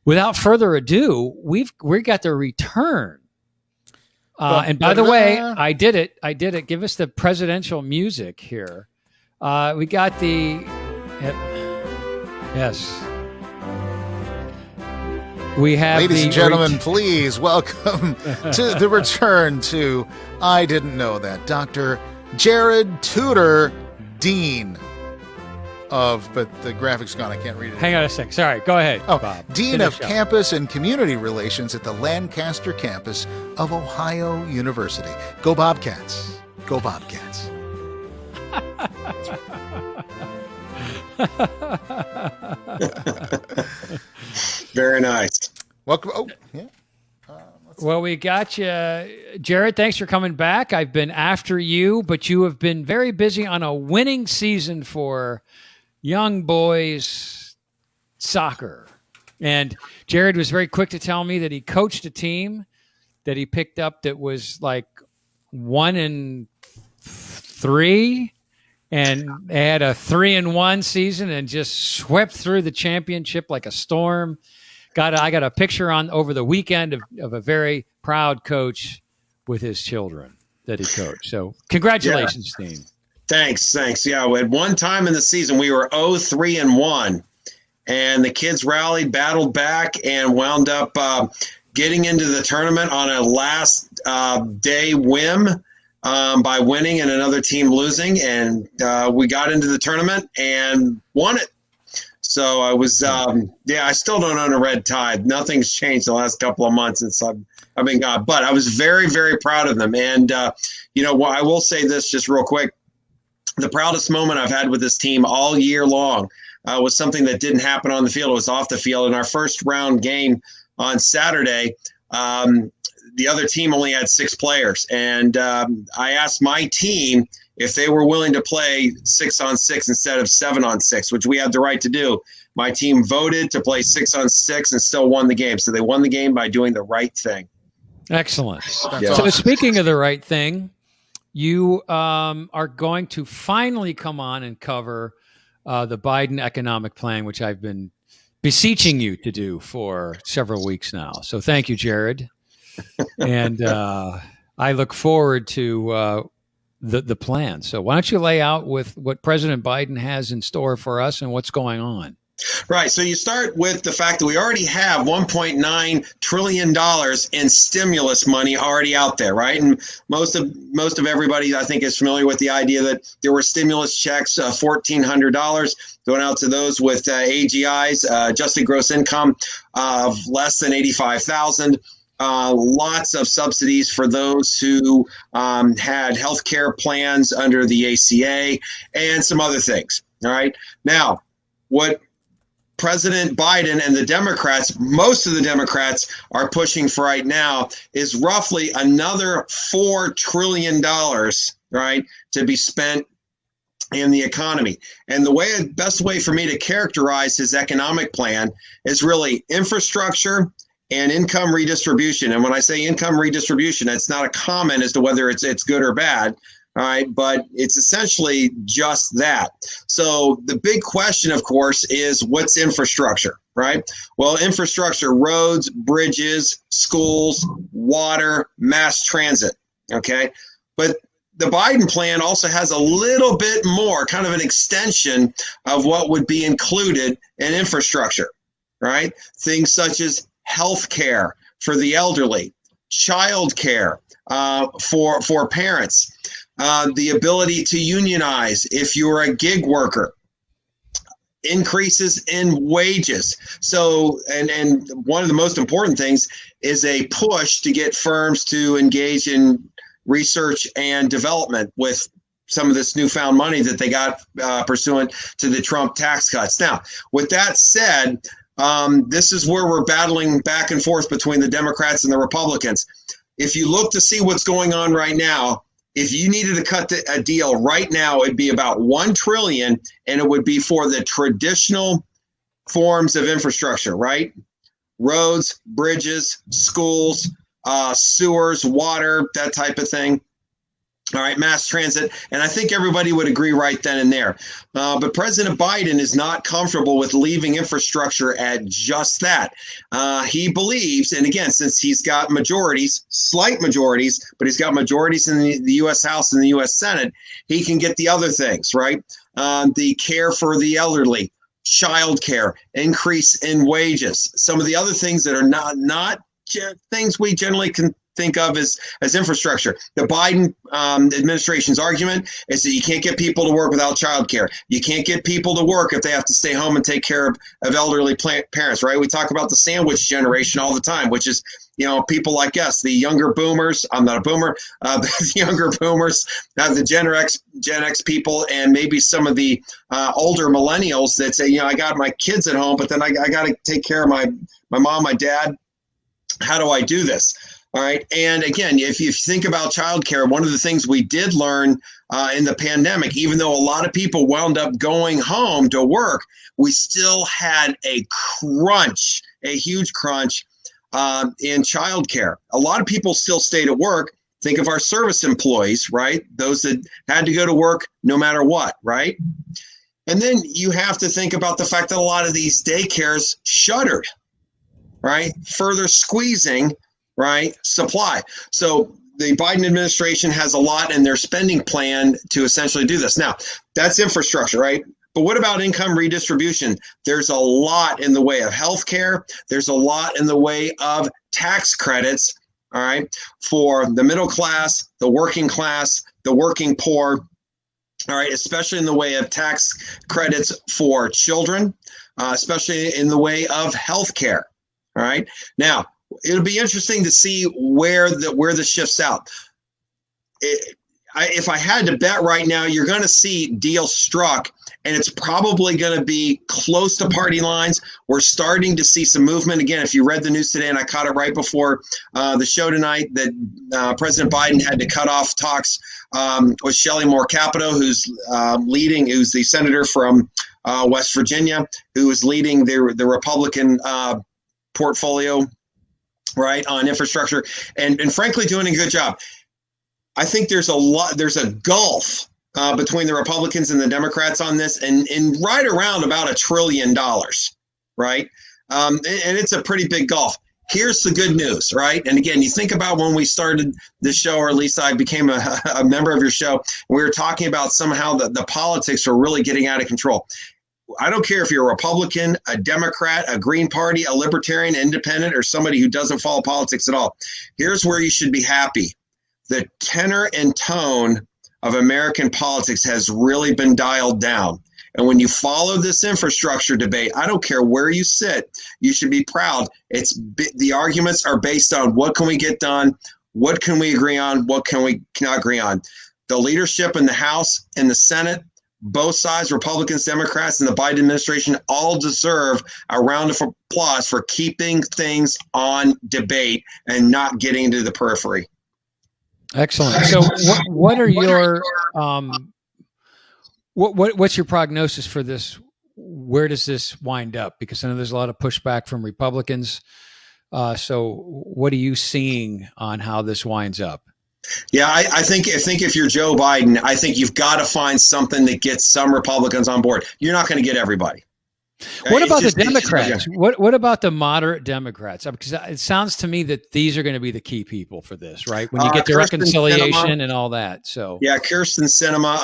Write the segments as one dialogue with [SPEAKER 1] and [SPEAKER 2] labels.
[SPEAKER 1] Without further ado, we got the return. And by the way, I did it. Give us the presidential music here. We got the yes. We have,
[SPEAKER 2] ladies and gentlemen, please welcome to the return to I Didn't Know That, Dr. Jarrod Tudor, Dean of, but the graphics gone, I can't read it.
[SPEAKER 1] Hang on a sec. Sorry, go ahead, Bob.
[SPEAKER 2] Dean of Campus and Community Relations at the Lancaster campus of Ohio University. Go Bobcats. Go Bobcats.
[SPEAKER 3] Very nice.
[SPEAKER 2] Welcome. Oh, yeah.
[SPEAKER 1] Well, we got you, Jarrod. Thanks for coming back. I've been after you, but you have been very busy on a winning season for young boys soccer. And Jarrod was very quick to tell me that he coached a team that he picked up that was like 1-3, and they had a 3-1 season and just swept through the championship like a storm. I got a picture on over the weekend of a very proud coach with his children that he coached. So congratulations, Dean.
[SPEAKER 3] Thanks. Yeah, at one time in the season, we were 0-3-1, and the kids rallied, battled back, and wound up getting into the tournament on a last day whim by winning and another team losing. And we got into the tournament and won it. So I was, I still don't own a red tie. Nothing's changed the last couple of months since I've been gone. But I was very, very proud of them. And, I will say this just real quick. The proudest moment I've had with this team all year long was something that didn't happen on the field. It was off the field. In our first round game on Saturday, the other team only had 6 players. And I asked my team if they were willing to play 6-on-6 instead of 7-on-6, which we had the right to do. My team voted to play 6-on-6 and still won the game. So they won the game by doing the right thing.
[SPEAKER 1] Excellent. So speaking of the right thing, you are going to finally come on and cover the Biden economic plan, which I've been beseeching you to do for several weeks now. So thank you, Jarrod. And I look forward to the plan. So why don't you lay out with what President Biden has in store for us and what's going on?
[SPEAKER 3] Right. So you start with the fact that we already have $1.9 trillion in stimulus money already out there, right? And most of everybody, I think, is familiar with the idea that there were stimulus checks, $1,400 going out to those with AGIs, adjusted gross income of less than $85,000. Lots of subsidies for those who had health care plans under the ACA and some other things. All right. Now, what President Biden and the Democrats, most of the Democrats, are pushing for right now is roughly another $4 trillion, right, to be spent in the economy. And the best way for me to characterize his economic plan is really infrastructure and income redistribution. And when I say income redistribution, it's not a comment as to whether it's good or bad. All right, but it's essentially just that. So the big question, of course, is what's infrastructure, right? Well, infrastructure, roads, bridges, schools, water, mass transit, okay? But the Biden plan also has a little bit more, kind of an extension of what would be included in infrastructure, right? Things such as health care for the elderly, child care for parents, the ability to unionize if you're a gig worker, increases in wages. So, and one of the most important things is a push to get firms to engage in research and development with some of this newfound money that they got pursuant to the Trump tax cuts. Now, with that said, this is where we're battling back and forth between the Democrats and the Republicans. If you look to see what's going on right now, if you needed to cut a deal right now, it'd be about $1 trillion, and it would be for the traditional forms of infrastructure, right? Roads, bridges, schools, sewers, water, that type of thing. All right, mass transit. And I think everybody would agree right then and there. But President Biden is not comfortable with leaving infrastructure at just that. He believes, and again, since he's got majorities, slight majorities, but he's got majorities in the U.S. House and the U.S. Senate, he can get the other things, right? The care for the elderly, child care, increase in wages, some of the other things that are not things we generally can think of as infrastructure. The Biden administration's argument is that you can't get people to work without child care. You can't get people to work if they have to stay home and take care of elderly parents, right? We talk about the sandwich generation all the time, which is, people like us, the younger boomers. I'm not a boomer. The younger boomers, the Gen X people, and maybe some of the older millennials that say, I got my kids at home, but then I got to take care of my mom, my dad. How do I do this? All right. And again, if you think about childcare, one of the things we did learn in the pandemic, even though a lot of people wound up going home to work, we still had a huge crunch in childcare. A lot of people still stayed at work. Think of our service employees, right? Those that had to go to work no matter what, right? And then you have to think about the fact that a lot of these daycares shuttered, right? Further squeezing, right, supply. So the Biden administration has a lot in their spending plan to essentially do this. Now, that's infrastructure, right? But what about income redistribution? There's a lot in the way of healthcare. There's a lot in the way of tax credits, all right, for the middle class, the working poor, all right, especially in the way of tax credits for children, especially in the way of healthcare, all right? Now, it'll be interesting to see where this shifts out. If I had to bet right now, you're going to see deals struck, and it's probably going to be close to party lines. We're starting to see some movement. Again, if you read the news today, and I caught it right before the show tonight, that President Biden had to cut off talks with Shelley Moore Capito, who's the senator from West Virginia, who is leading the Republican portfolio, right, on infrastructure, and frankly doing a good job. I think there's a gulf between the Republicans and the Democrats on this, and right around about $1 trillion, right? And it's a pretty big gulf. Here's the good news, right? And again, you think about when we started this show, or at least I became a member of your show, we were talking about somehow the politics are really getting out of control. I don't care if you're a Republican, a Democrat, a Green Party, a Libertarian, independent, or somebody who doesn't follow politics at all. Here's where you should be happy. The tenor and tone of American politics has really been dialed down. And when you follow this infrastructure debate, I don't care where you sit, you should be proud. The arguments are based on what can we get done, what can we agree on, what can we not agree on. The leadership in the House and the Senate, both sides, Republicans, Democrats, and the Biden administration, all deserve a round of applause for keeping things on debate and not getting into the periphery.
[SPEAKER 1] Excellent. So what are your what's your prognosis for this? Where does this wind up? Because I know there's a lot of pushback from Republicans. So what are you seeing on how this winds up?
[SPEAKER 3] Yeah, I think if you're Joe Biden, I think you've got to find something that gets some Republicans on board. You're not going to get everybody.
[SPEAKER 1] What about the Democrats? What about the moderate Democrats? Because it sounds to me that these are going to be the key people for this, right? When you get to reconciliation and all that. So yeah,
[SPEAKER 3] Kyrsten Sinema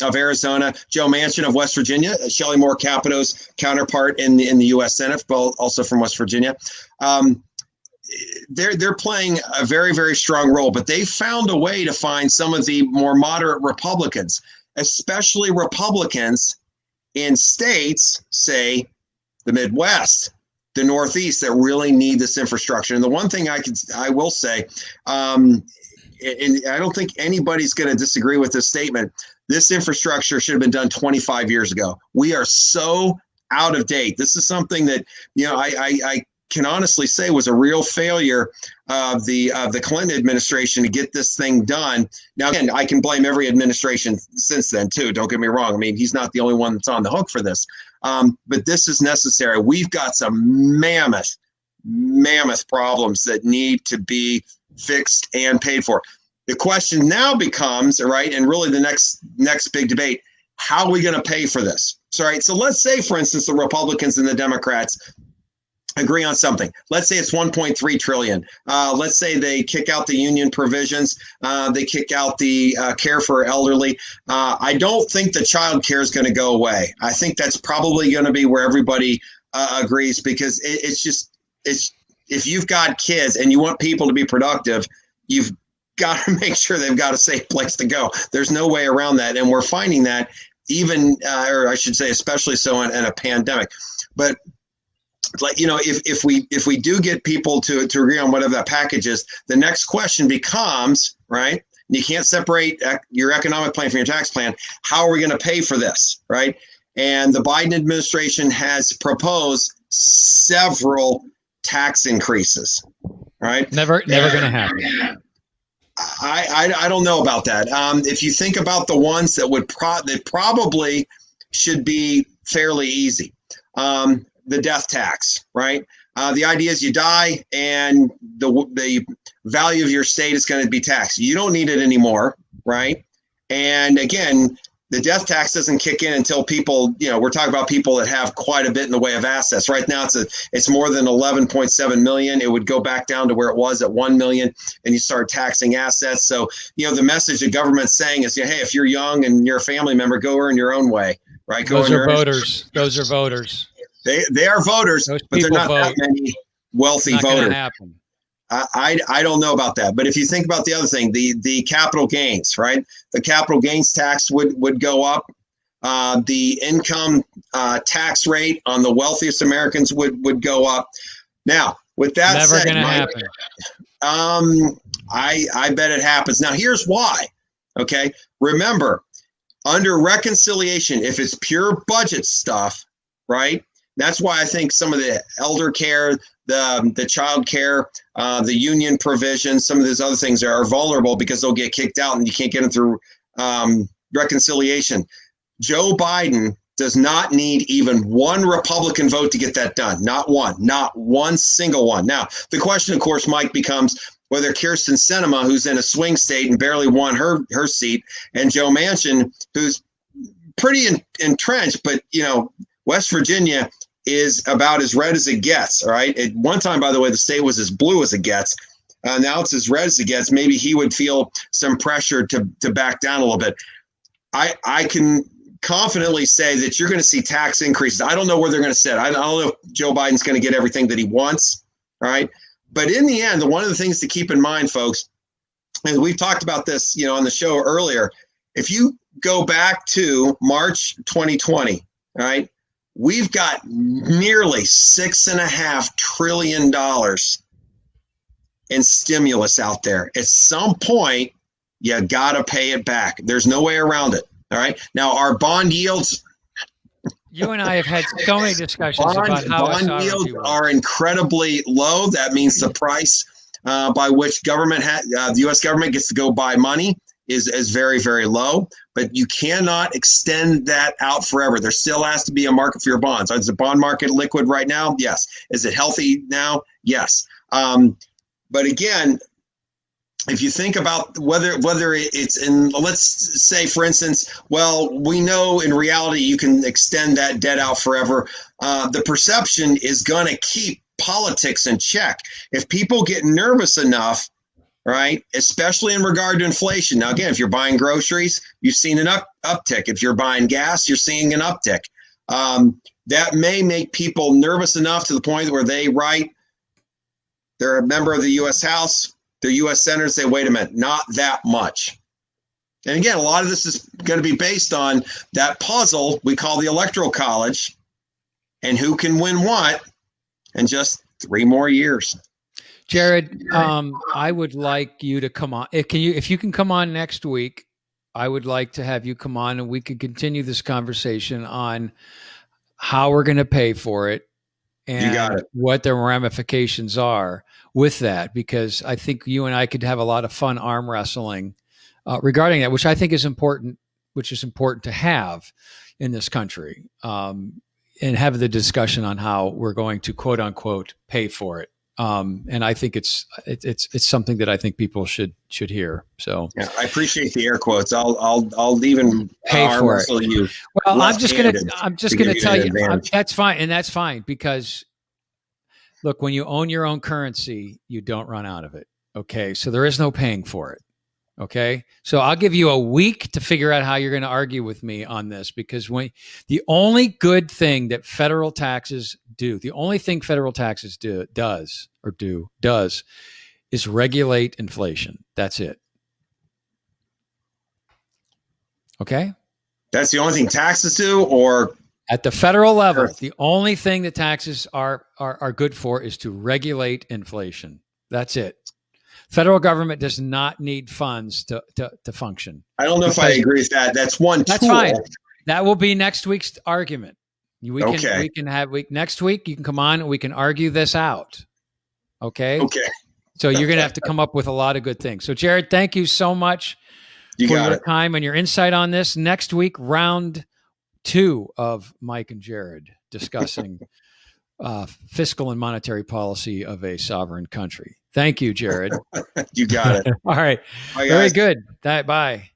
[SPEAKER 3] of Arizona, Joe Manchin of West Virginia, Shelley Moore Capito's counterpart in the U.S. Senate, both also from West Virginia. They're playing a very, very strong role, but they found a way to find some of the more moderate Republicans, especially Republicans in states, say the Midwest, the Northeast, that really need this infrastructure. And the one thing I will say, and I don't think anybody's going to disagree with this statement, this infrastructure should have been done 25 years ago. We are so out of date. This is something that, I can honestly say was a real failure of the Clinton administration to get this thing done. Now, again, I can blame every administration since then, too. Don't get me wrong. I mean, he's not the only one that's on the hook for this. But this is necessary. We've got some mammoth problems that need to be fixed and paid for. The question now becomes, right, and really the next big debate, how are we going to pay for this? So, right, so let's say, for instance, the Republicans and the Democrats agree on something. Let's say it's 1.3 trillion. Let's say they kick out the union provisions. They kick out the care for elderly. I don't think the child care is going to go away. I think that's probably going to be where everybody agrees, because it's if you've got kids and you want people to be productive, you've got to make sure they've got a safe place to go. There's no way around that. And we're finding that even, or I should say, especially so in a pandemic. But like, if we do get people to agree on whatever that package is, the next question becomes, right? You can't separate your economic plan from your tax plan. How are we going to pay for this, right? And the Biden administration has proposed several tax increases, right?
[SPEAKER 1] Never going to happen.
[SPEAKER 3] I don't know about that. If you think about the ones that probably should be fairly easy, the death tax, right? The idea is you die and the value of your estate is going to be taxed. You don't need it anymore, right? And again, the death tax doesn't kick in until people, we're talking about people that have quite a bit in the way of assets. Right now, it's more than 11.7 million. It would go back down to where it was at 1 million, and you start taxing assets. So, the message the government's saying is, hey, if you're young and you're a family member, go earn your own way, right?
[SPEAKER 1] Those are voters. Those are voters.
[SPEAKER 3] They are voters, but they're not that many wealthy voters.
[SPEAKER 1] Happen.
[SPEAKER 3] I don't know about that. But if you think about the other thing, the capital gains, right? The capital gains tax would go up. The income tax rate on the wealthiest Americans would go up. Now, with that
[SPEAKER 1] never
[SPEAKER 3] said,
[SPEAKER 1] going to happen.
[SPEAKER 3] I bet it happens. Now, here's why. Okay, remember, under reconciliation, if it's pure budget stuff, right? That's why I think some of the elder care, the child care, the union provisions, some of these other things are vulnerable because they'll get kicked out and you can't get them through reconciliation. Joe Biden does not need even one Republican vote to get that done. Not one single one. Now, the question, of course, Mike, becomes whether Kyrsten Sinema, who's in a swing state and barely won her seat, and Joe Manchin, who's pretty entrenched, but, West Virginia is about as red as it gets, all right? At one time, by the way, the state was as blue as it gets. Now it's as red as it gets. Maybe he would feel some pressure to back down a little bit. I can confidently say that you're going to see tax increases. I don't know where they're going to sit. I don't know if Joe Biden's going to get everything that he wants, all right? But in the end, one of the things to keep in mind, folks, and we've talked about this, on the show earlier, if you go back to March 2020, all right, we've got nearly $6.5 trillion in stimulus out there. At some point, you got to pay it back. There's no way around it. All right. Now, our bond yields.
[SPEAKER 1] You and I have had so many discussions about how
[SPEAKER 3] bond yields are incredibly low. That means the price by which the U.S. government gets to go buy money is very, very low, but you cannot extend that out forever. There still has to be a market for your bonds. Is the bond market liquid right now? Yes. Is it healthy now? Yes. But again, if you think about whether it's in, let's say, for instance, well, we know in reality you can extend that debt out forever. The perception is going to keep politics in check. If people get nervous enough, right, especially in regard to inflation. Now, again, if you're buying groceries, you've seen an uptick. If you're buying gas, you're seeing an uptick. That may make people nervous enough to the point where they write, they're a member of the U.S. House, they're U.S. senators, say, wait a minute, not that much. And again, a lot of this is going to be based on that puzzle we call the Electoral College and who can win what in just 3 more years.
[SPEAKER 1] Jarrod, I would like you to come on. If you can come on next week, I would like to have you come on and we could continue this conversation on how we're going to pay for it and what the ramifications are with that, because I think you and I could have a lot of fun arm wrestling regarding that, which I think is important, to have in this country, and have the discussion on how we're going to, quote unquote, pay for it. And I think it's something that I think people should hear. So
[SPEAKER 3] yeah, I appreciate the air quotes. I'll even
[SPEAKER 1] pay for it.
[SPEAKER 3] You.
[SPEAKER 1] Well, I'm just gonna tell you that's fine, and that's fine because look, when you own your own currency, you don't run out of it. Okay, so there is no paying for it. Okay, so I'll give you a week to figure out how you're going to argue with me on this, because the only good thing that federal taxes do, the only thing federal taxes does is regulate inflation. That's it. Okay,
[SPEAKER 3] that's the only thing taxes do, or
[SPEAKER 1] at the federal level, the only thing that taxes are good for is to regulate inflation. That's it. Federal government does not need funds to function.
[SPEAKER 3] I don't know if I agree with that. That's one tool.
[SPEAKER 1] That's fine. That will be next week's argument. Next week you can come on and we can argue this out. Okay.
[SPEAKER 3] Okay.
[SPEAKER 1] So you're going to have to come up with a lot of good things. So Jarrod, thank you so much for your time and your insight on this. Next week, round 2 of Mike and Jarrod discussing fiscal and monetary policy of a sovereign country. Thank you, Jarrod.
[SPEAKER 3] You got it.
[SPEAKER 1] All right. Bye, very good. Bye.